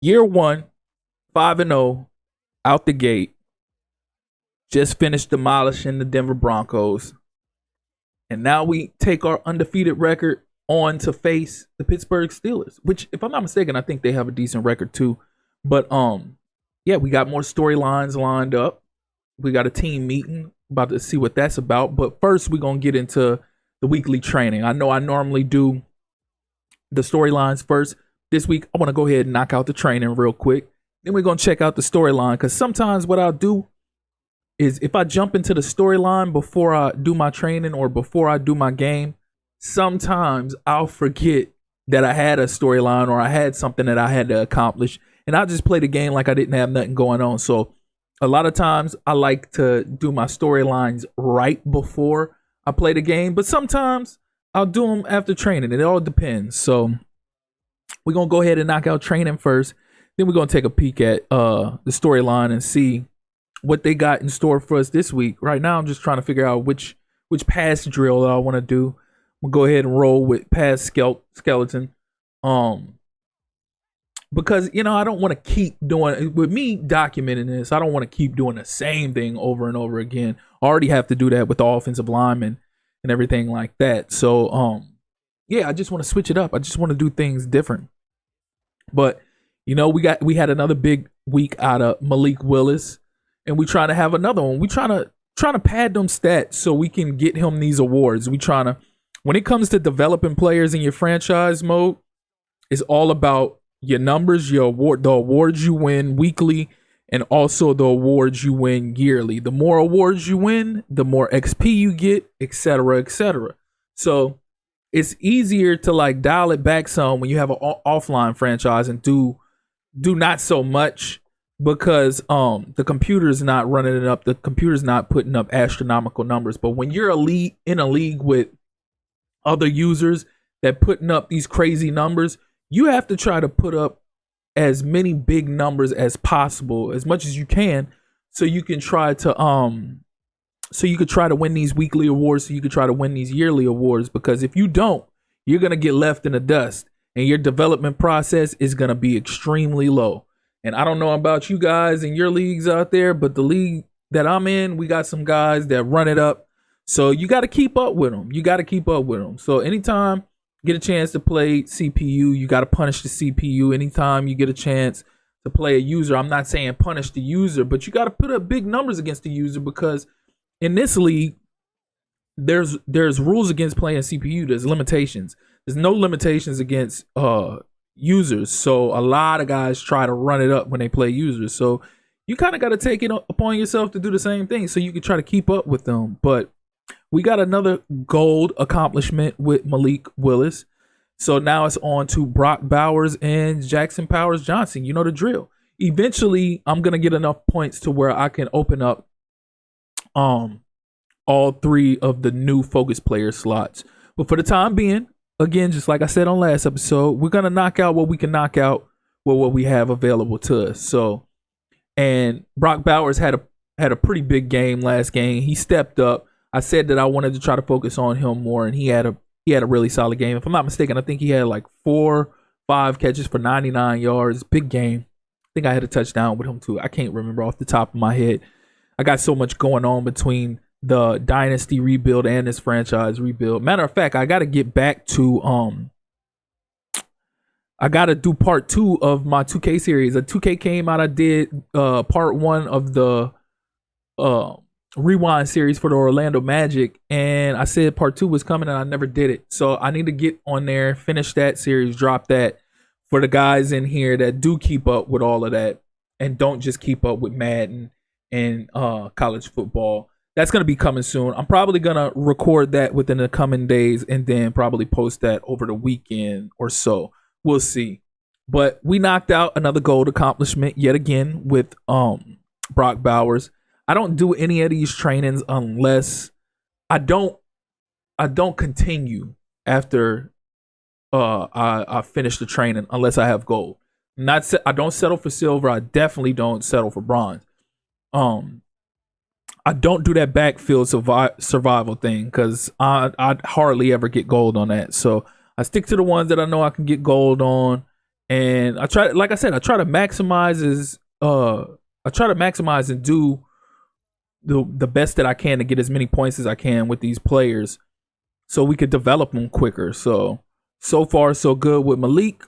Year one, 5-0, out the gate. Just finished demolishing the Denver Broncos. And now we take our undefeated record on to face the Pittsburgh Steelers, which, if I'm not mistaken, I think they have a decent record too. But yeah, we got more storylines lined up. We got a team meeting, about to see what that's about. But first, we're gonna get into the weekly training. I know I normally do the storylines first. This week, I want to go ahead and knock out the training real quick. Then we're gonna check out the storyline, because sometimes what I'll do is, if I jump into the storyline before I do my training or before I do my game, sometimes I'll forget that I had a storyline or I had something that I had to accomplish, and I'll just play the game like I didn't have nothing going on. So a lot of times I like to do my storylines right before I play the game, but sometimes I'll do them after training. It all depends. So we're going to go ahead and knock out training first. Then we're going to take a peek at the storyline and see what they got in store for us this week. Right now, I'm just trying to figure out which pass drill that I want to do. We'll go ahead and roll with pass skeleton. Because, I don't want to keep doing, with me documenting this, I don't want to keep doing the same thing over and over again. I already have to do that with the offensive linemen and everything like that. So, yeah, I just want to switch it up. I just want to do things different. But, we had another big week out of Malik Willis, and we trying to have another one. We trying to pad them stats so we can get him these awards. We trying to, when it comes to developing players in your franchise mode, it's all about your numbers, the awards you win weekly, and also the awards you win yearly. The more awards you win, the more XP you get, etc., etc. So it's easier to dial it back some when you have an offline franchise and do not so much, because the computer's not running it up. The computer's not putting up astronomical numbers. But when you're in a league with other users that putting up these crazy numbers, you have to try to put up as many big numbers as possible, as much as you can, so you can try to win these weekly awards, so you can try to win these yearly awards. Because if you don't, you're gonna get left in the dust, and your development process is gonna be extremely low. And I don't know about you guys in your leagues out there, but the league that I'm in, we got some guys that run it up. So you got to keep up with them. So anytime you get a chance to play CPU, you got to punish the CPU. Anytime you get a chance to play a user, I'm not saying punish the user, but you got to put up big numbers against the user, because in this league, there's rules against playing CPU. There's limitations. There's no limitations against users. So a lot of guys try to run it up when they play users. So you kind of got to take it upon yourself to do the same thing, so you can try to keep up with them. But we got another gold accomplishment with Malik Willis. So now it's on to Brock Bowers and Jackson Powers Johnson. You know the drill. Eventually, I'm going to get enough points to where I can open up all three of the new focus player slots. But for the time being, again, just like I said on last episode, we're going to knock out what we can knock out with what we have available to us. So, and Brock Bowers had a pretty big game last game. He stepped up. I said that I wanted to try to focus on him more, and he had a really solid game. If I'm not mistaken, I think he had 4-5 catches for 99 yards. Big game. I think I had a touchdown with him too. I can't remember off the top of my head. I got so much going on between the dynasty rebuild and this franchise rebuild. Matter of fact, I got to get back to I got to do part 2 of my 2K series. A 2K came out. I did part 1 of the Rewind series for the Orlando Magic, and I said part 2 was coming, and I never did it. So I need to get on there, finish that series, drop that for the guys in here that do keep up with all of that and don't just keep up with Madden and college football. That's going to be coming soon. I'm probably going to record that within the coming days and then probably post that over the weekend or so. We'll see. But we knocked out another gold accomplishment yet again with Brock Bowers. I don't do any of these trainings unless I don't continue after I finish the training unless I have gold. I don't settle for silver. I definitely don't settle for bronze. I don't do that backfield survival thing, because I hardly ever get gold on that. So I stick to the ones that I know I can get gold on, And I try, like I said, I try to maximize and do the best that I can to get as many points as I can with these players, so we could develop them quicker. So far so good with Malik.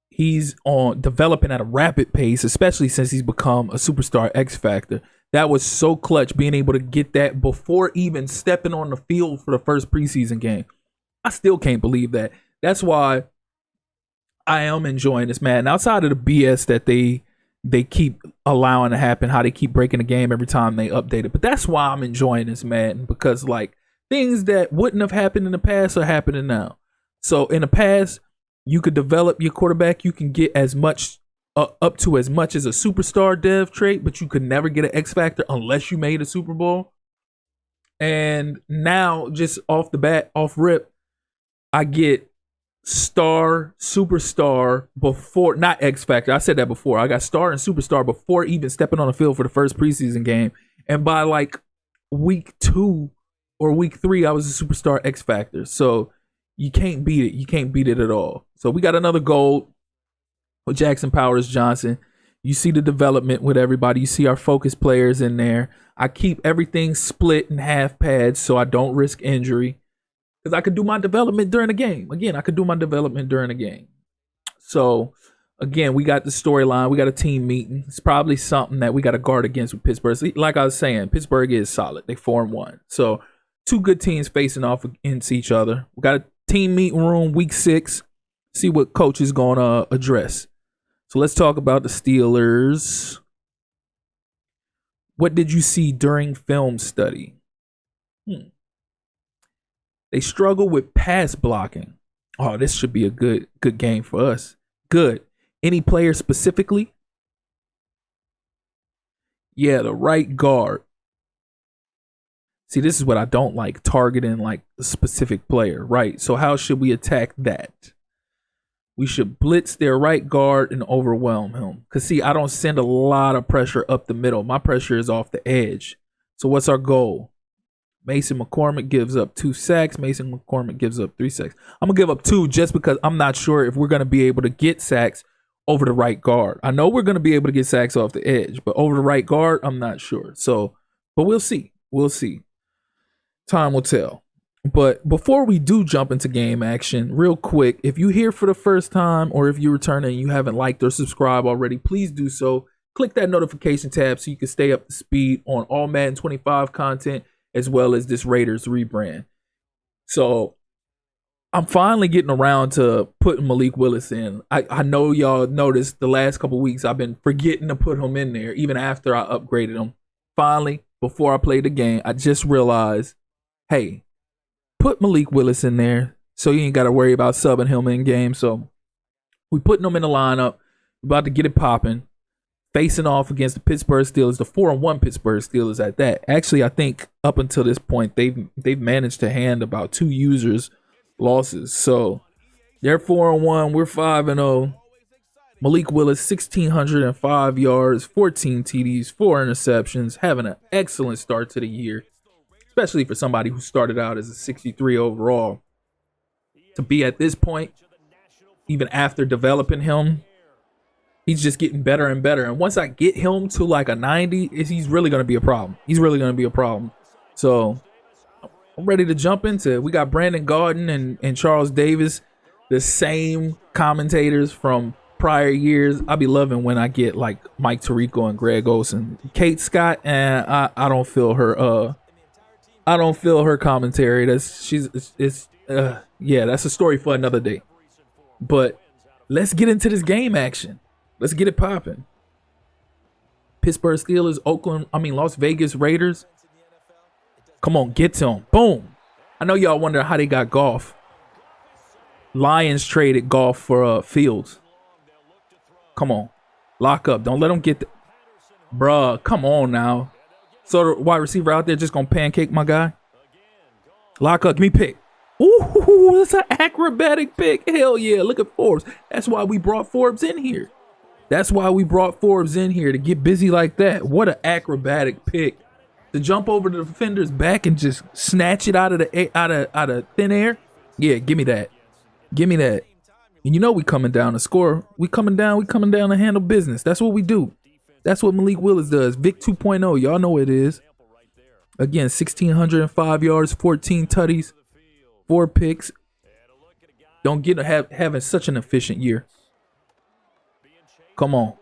He's on developing at a rapid pace, especially since he's become a superstar X Factor. That was so clutch, being able to get that before even stepping on the field for the first preseason game. I still can't believe that. That's why I am enjoying this, man. Outside of the BS that they keep allowing to happen, how they keep breaking the game every time they update it. But that's why I'm enjoying this, man, because like things that wouldn't have happened in the past are happening now. So in the past, you could develop your quarterback. You can get as much up to as much as a superstar dev trait, but you could never get an X Factor unless you made a Super Bowl. And now, just off the bat, off rip, I get star, superstar before, not X Factor. I said that before. I got star and superstar before even stepping on the field for the first preseason game. And by like week 2 or week 3, I was a superstar X Factor. So you can't beat it. You can't beat it at all. So we got another gold with Jackson Powers Johnson. You see the development with everybody. You see our focus players in there. I keep everything split in half pads so I don't risk injury, because I could do my development during the game. Again, I could do my development during the game. So, again, we got the storyline. We got a team meeting. It's probably something that we got to guard against with Pittsburgh. Like I was saying, Pittsburgh is solid. They 4-1. So, two good teams facing off against each other. We got a team meeting room week 6. See what coach is going to address. So, let's talk about the Steelers. What did you see during film study? They struggle with pass blocking. Oh, this should be a good game for us. Good. Any player specifically? Yeah, the right guard. See, this is what I don't like, targeting like a specific player, right? So how should we attack that? We should blitz their right guard and overwhelm him. Because, see, I don't send a lot of pressure up the middle. My pressure is off the edge. So what's our goal? Mason McCormick gives up 2 sacks. Mason McCormick gives up 3 sacks. I'm going to give up 2 just because I'm not sure if we're going to be able to get sacks over the right guard. I know we're going to be able to get sacks off the edge, but over the right guard, I'm not sure. So, but we'll see. We'll see. Time will tell. But before we do jump into game action, real quick, if you're here for the first time or if you're returning and you haven't liked or subscribed already, please do so. Click that notification tab so you can stay up to speed on all Madden 25 content as well as this Raiders rebrand. So I'm finally getting around to putting Malik Willis in. I know y'all noticed the last couple weeks I've been forgetting to put him in there even after I upgraded him. Finally, before I played the game, I just realized, hey, put Malik Willis in there so you ain't got to worry about subbing him in game. So we putting him in the lineup. We're about to get it popping. Facing off against the Pittsburgh Steelers, the 4-1 Pittsburgh Steelers at that. Actually, I think up until this point, they've managed to hand about 2 users losses. So they're 4-1. We're 5-0. Malik Willis, 1,605 yards, 14 TDs, 4 interceptions, having an excellent start to the year, especially for somebody who started out as a 63 overall. To be at this point, even after developing him, he's just getting better and better. And once I get him to like a 90, he's really going to be a problem. He's really going to be a problem. So I'm ready to jump into it. We got Brandon Gaudin and Charles Davis, the same commentators from prior years. I be loving when I get like Mike Tirico and Greg Olsen. Kate Scott, and I don't feel her. I don't feel her commentary. That's a story for another day. But let's get into this game action. Let's get it popping. Pittsburgh Steelers, Las Vegas Raiders. Come on, get to them. Boom. I know y'all wonder how they got Goff. Lions traded Goff for Fields. Come on. Lock up. Don't let them get Bruh, come on now. So the wide receiver out there just going to pancake my guy. Lock up. Give me pick. Ooh, that's an acrobatic pick. Hell yeah. Look at Forbes. That's why we brought Forbes in here. To get busy like that. What an acrobatic pick. To jump over the defender's back and just snatch it out of thin air. Yeah, give me that. And you know we coming down to score. We coming down to handle business. That's what we do. That's what Malik Willis does. Vic 2.0. Y'all know what it is. Again, 1,605 yards, 14 tutties, 4 picks. Don't get having such an efficient year. Come on.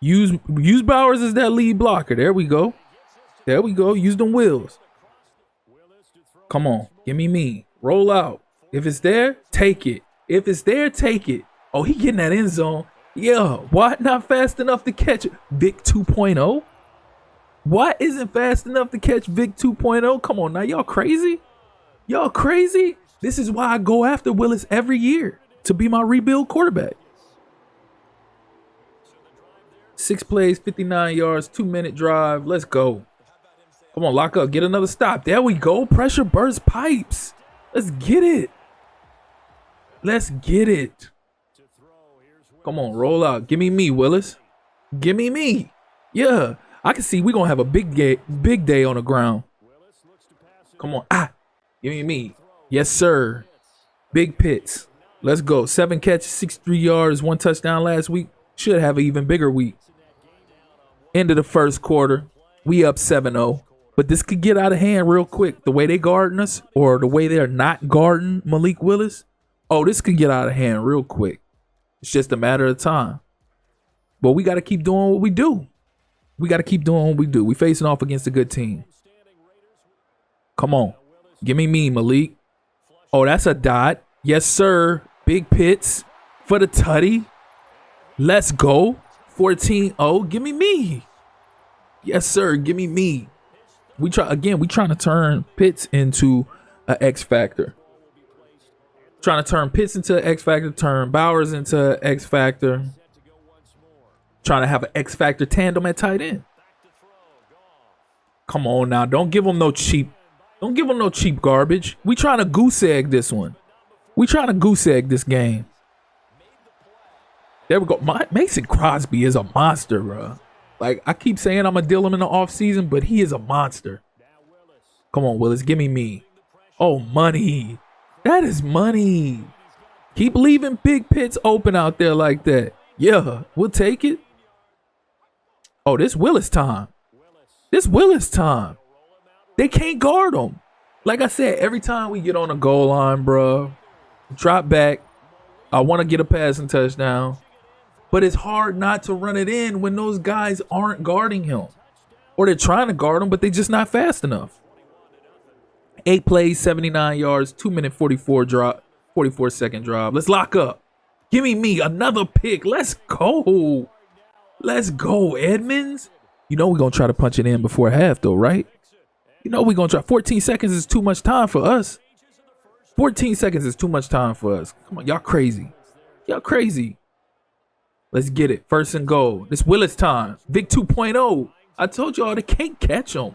Use Bowers as that lead blocker. There we go. There we go. Use them wheels. Come on. Give me. Roll out. If it's there, take it. If it's there, take it. Oh, he getting that end zone. Yeah. Why not fast enough to catch it? Vic 2.0? Why isn't fast enough to catch Vic 2.0? Come on now. Y'all crazy? Y'all crazy? This is why I go after Willis every year to be my rebuild quarterback. 6 plays, 59 yards, 2-minute drive. Let's go. Come on, lock up. Get another stop. There we go. Pressure burst pipes. Let's get it. Let's get it. Come on, roll out. Give me, Willis. Give me. Yeah. I can see we're going to have a big day on the ground. Come on. Give me. Yes, sir. Big Pitts. Let's go. 7 catches, 63 yards, 1 touchdown last week. Should have an even bigger week. End of the first quarter. We up 7-0. But this could get out of hand real quick. The way they guarding us or the way they're not guarding Malik Willis. Oh, this could get out of hand real quick. It's just a matter of time. But we got to keep doing what we do. We facing off against a good team. Come on. Give me, Malik. Oh, that's a dot. Yes, sir. Big Pitts for the tutty. Let's go. 14-0. Give me. Yes, sir. Give me. We trying to turn Pitts into an X factor. Trying to turn Pitts into an X factor, turn Bowers into an X factor. Trying to have an X factor tandem at tight end. Come on now. Don't give them no cheap garbage. We trying to goose egg this one. We trying to goose egg this game. There we go. Mason Crosby is a monster, bro. Like, I keep saying I'm going to deal him in the offseason, but he is a monster. Come on, Willis. Give me. Oh, money. That is money. Keep leaving Big Pitts open out there like that. Yeah, we'll take it. Oh, this Willis time. They can't guard him. Like I said, every time we get on the goal line, bro, drop back. I want to get a passing touchdown. But it's hard not to run it in when those guys aren't guarding him. Or they're trying to guard him, but they're just not fast enough. 8 plays, 79 yards, 2-minute 44-second drive. Let's lock up. Give me another pick. Let's go. Let's go, Edmonds. You know we're going to try to punch it in before half, though, right? You know we're going to try. 14 seconds is too much time for us. 14 seconds is too much time for us. Come on, y'all crazy. Let's get it. 1st and goal. This Willis time. Vic 2.0. I told y'all they can't catch him.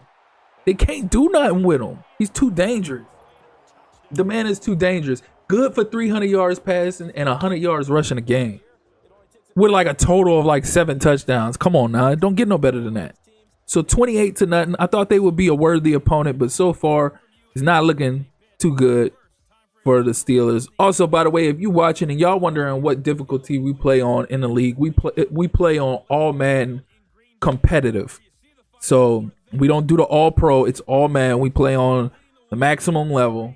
They can't do nothing with him. He's too dangerous. The man is too dangerous. Good for 300 yards passing and 100 yards rushing a game. With like a total of like 7 touchdowns. Come on now. Don't get no better than that. So 28-0. I thought they would be a worthy opponent, but so far it's not looking too good for the Steelers. Also, by the way, if you're watching and y'all wondering what difficulty we play on in the league, we play on all Madden competitive. So we don't do the all pro. It's all Madden. We play on the maximum level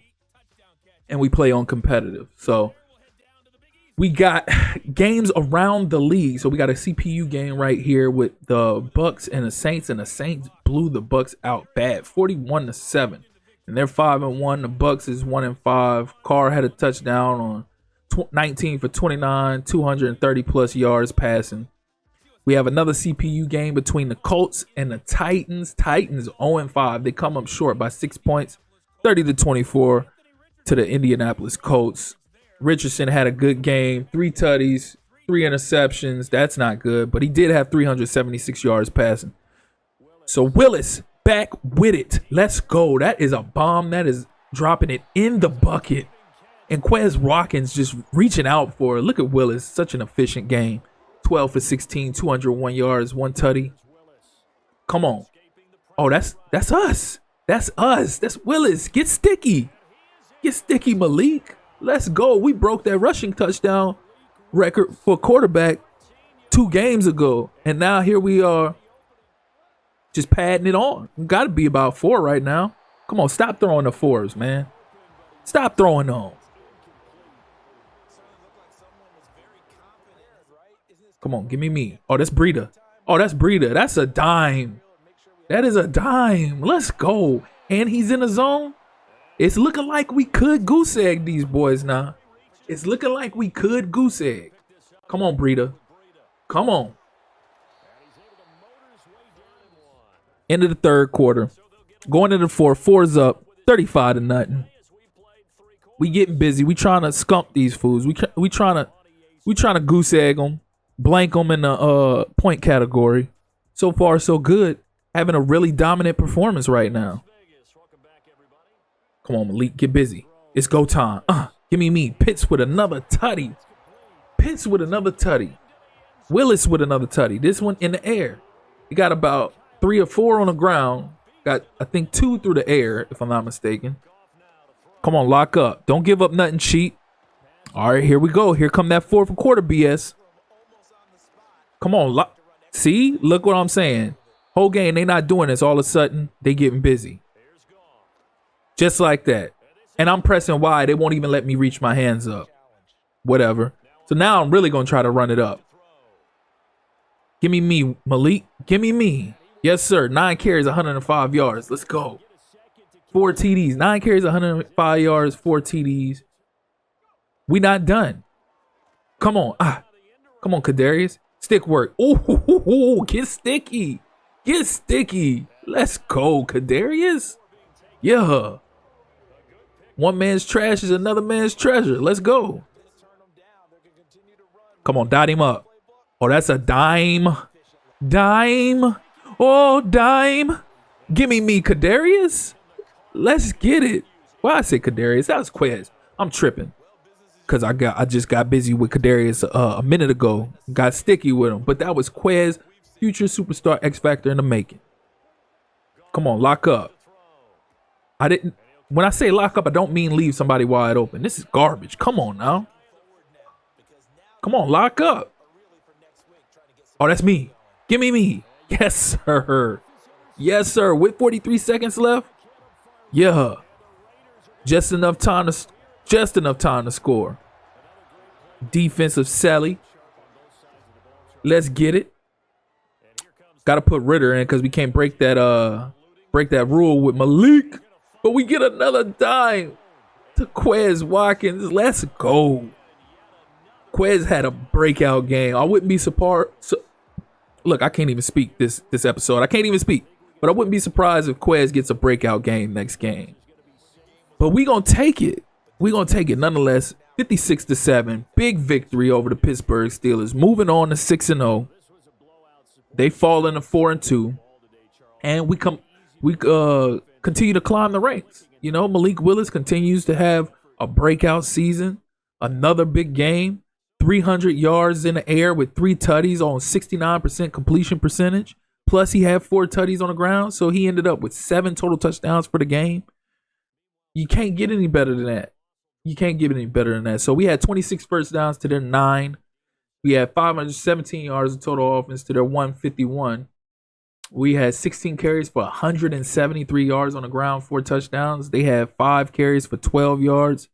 and we play on competitive. So we got games around the league. So we got a CPU game right here with the Bucks and the Saints blew the Bucks out bad, 41-7. And they're 5-1. The Bucks is 1-5. Carr had a touchdown on 19 for 29, 230 plus yards passing. We have another CPU game between the Colts and the Titans. Titans 0-5. They come up short by 6 points, 30-24 to the Indianapolis Colts. Richardson had a good game, 3 tutties, 3 interceptions. That's not good, but he did have 376 yards passing. So Willis back with it. Let's go. That is a bomb. That is dropping it in the bucket. And Quez Watkins just reaching out for it. Look at Willis. Such an efficient game. 12 for 16, 201 yards, 1 tutty. Come on. Oh, that's us. That's us. That's Willis. Get sticky. Get sticky, Malik. Let's go. We broke that rushing touchdown record for quarterback 2 games ago. And now here we are just padding it on. Got to be about 4 right now. Come on, stop throwing the 4s, man. Stop throwing them. Come on, give me. Oh, that's Breida. That's a dime. That is a dime. Let's go. And he's in the zone. It's looking like we could goose egg these boys now. It's looking like we could goose egg. Come on, Breida. Come on. End of the third quarter. Going into the fourth. 4's up. 35-0. We getting busy. We trying to skunk these fools. We trying to goose egg them. Blank them in the point category. So far, so good. Having a really dominant performance right now. Come on, Malik, get busy. It's go time. Give me. Pitts with another tutty. Willis with another tutty. This one in the air. He got about 3 or 4 on the ground. Got, I think, 2 through the air, if I'm not mistaken. Come on, lock up. Don't give up nothing cheap. All right, here we go. Here come that fourth quarter BS. Come on, see? Look what I'm saying. Whole game, they not doing this. All of a sudden, they getting busy. Just like that. And I'm pressing Y. They won't even let me reach my hands up. Whatever. So now I'm really going to try to run it up. Give me, Malik. Give me. Yes, sir. 9 carries, 105 yards. Let's go. 4 TDs. 9 carries, 105 yards, 4 TDs. We not done. Come on. Come on, Kadarius. Stick work. Ooh, get sticky. Let's go, Kadarius. Yeah. One man's trash is another man's treasure. Let's go. Come on, dot him up. Oh, that's a dime. Oh, dime. Give me Kadarius. Let's get it. Well, I say Kadarius. That was Quez. I'm tripping. Because I just got busy with Kadarius a minute ago. Got sticky with him. But that was Quez, future superstar X Factor in the making. Come on, lock up. When I say lock up, I don't mean leave somebody wide open. This is garbage. Come on now. Come on, lock up. Oh, that's me. Give me. Yes, sir. With 43 seconds left. Yeah. Just enough time to score. Defensive Sally. Let's get it. Got to put Ritter in because we can't break that rule with Malik. But we get another dime to Quez Watkins. Let's go. Quez had a breakout game. I wouldn't be surprised. Look, I can't even speak this episode. I can't even speak. But I wouldn't be surprised if Quez gets a breakout game next game. But we going to take it. We're going to take it nonetheless. 56-7. Big victory over the Pittsburgh Steelers. Moving on to 6-0. They fall into 4-2. And we continue to climb the ranks. You know, Malik Willis continues to have a breakout season. Another big game. 300 yards in the air with 3 tutties on 69% completion percentage. Plus, he had 4 tutties on the ground. So he ended up with 7 total touchdowns for the game. You can't get any better than that. So we had 26 first downs to their 9. We had 517 yards of total offense to their 151. We had 16 carries for 173 yards on the ground, 4 touchdowns. They had 5 carries for 12 yards.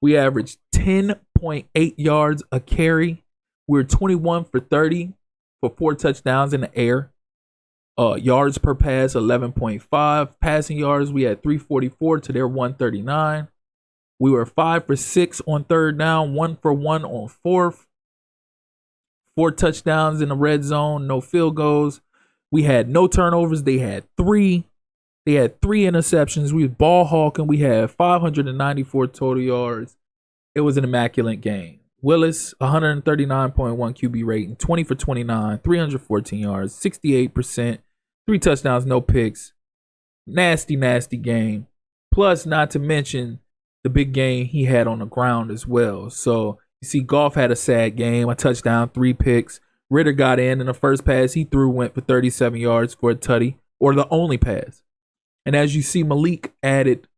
We averaged 10.8 yards a carry. We were 21 for 30 for 4 touchdowns in the air. Yards per pass, 11.5. Passing yards, we had 344 to their 139. We were 5 for 6 on third down, 1 for 1 on fourth. 4 touchdowns in the red zone, no field goals. We had no turnovers. They had 3. They had 3 interceptions. We was ball hawking. We had 594 total yards. It was an immaculate game. Willis, 139.1 QB rating, 20 for 29, 314 yards, 68%, 3 touchdowns, no picks. Nasty game. Plus, not to mention the big game he had on the ground as well. So, you see, Goff had a sad game, a touchdown, 3 picks. Ritter got in the first pass he threw went for 37 yards for a tutty, or the only pass. And as you see, Malik added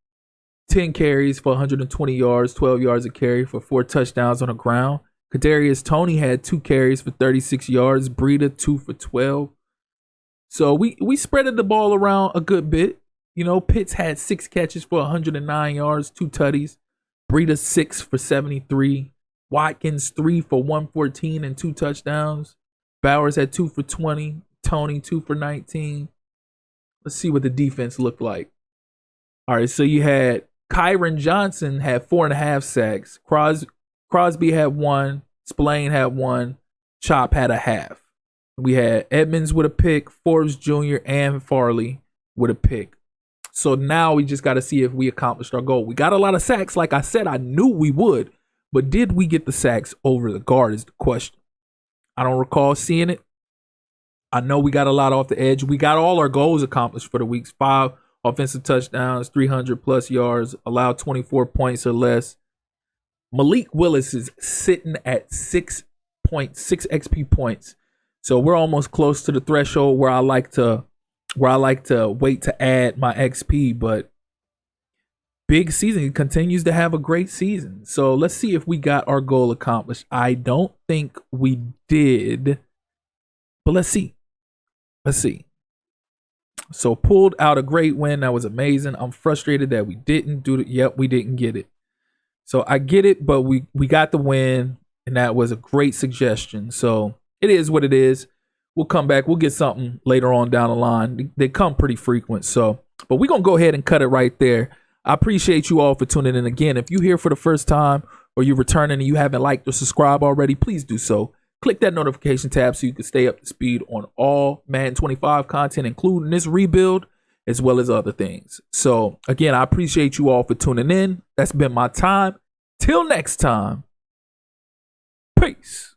10 carries for 120 yards, 12 yards a carry for 4 touchdowns on the ground. Kadarius Toney had 2 carries for 36 yards. Breida 2 for 12. So we spreaded the ball around a good bit. You know, Pitts had 6 catches for 109 yards, 2 tutties. Breida 6 for 73. Watkins 3 for 114 and 2 touchdowns. Bowers had 2 for 20. Toney 2 for 19. Let's see what the defense looked like. All right, so you had Kyron Johnson had 4.5 sacks. Crosby had 1. Spillane had 1. Chop had a half. We had Edmonds with a pick, Forbes Jr. and Farley with a pick. So now we just got to see if we accomplished our goal. We got a lot of sacks. Like I said, I knew we would. But did we get the sacks over the guard is the question. I don't recall seeing it. I know we got a lot off the edge. We got all our goals accomplished for the weeks. 5 offensive touchdowns, 300 plus yards, allowed 24 points or less. Malik Willis is sitting at 6 XP points. So we're almost close to the threshold where I like to wait to add my XP, but big season. He continues to have a great season. So let's see if we got our goal accomplished. I don't think we did, but let's see. So pulled out a great win. That was amazing. I'm frustrated that we didn't do it. Yep, we didn't get it. So I get it, but we got the win, and that was a great suggestion. So it is what it is. We'll come back. We'll get something later on down the line. They come pretty frequent. So, but we're going to go ahead and cut it right there. I appreciate you all for tuning in. Again, if you're here for the first time or you're returning and you haven't liked or subscribed already, please do so. Click that notification tab so you can stay up to speed on all Madden 25 content, including this rebuild, as well as other things. So, again, I appreciate you all for tuning in. That's been my time. Till next time. Peace.